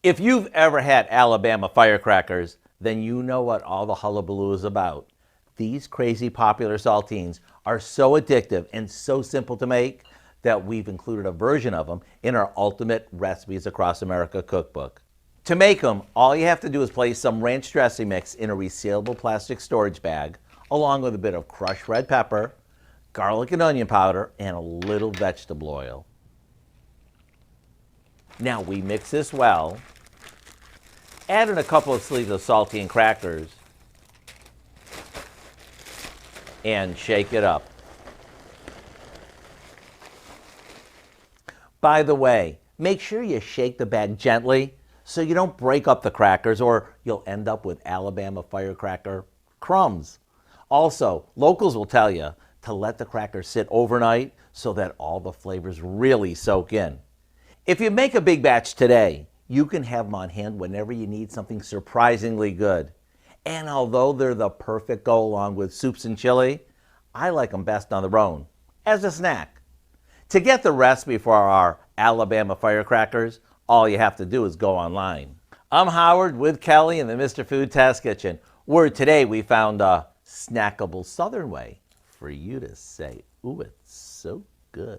If you've ever had Alabama firecrackers, then you know what all the hullabaloo is about. These crazy popular saltines are so addictive and so simple to make that we've included a version of them in our Ultimate Recipes Across America cookbook. To make them, all you have to do is place some ranch dressing mix in a resealable plastic storage bag, along with a bit of crushed red pepper, garlic and onion powder, and a little vegetable oil. Now we mix this well, add in a couple of sleeves of saltine crackers, and shake it up. By the way, make sure you shake the bag gently so you don't break up the crackers or you'll end up with Alabama firecracker crumbs. Also, locals will tell you to let the crackers sit overnight so that all the flavors really soak in. If you make a big batch today, you can have them on hand whenever you need something surprisingly good. And although they're the perfect go along with soups and chili, I like them best on their own, as a snack. To get the recipe for our Alabama firecrackers, all you have to do is go online. I'm Howard with Kelly in the Mr. Food Test Kitchen, where today we found a snackable Southern way for you to say, ooh, it's so good.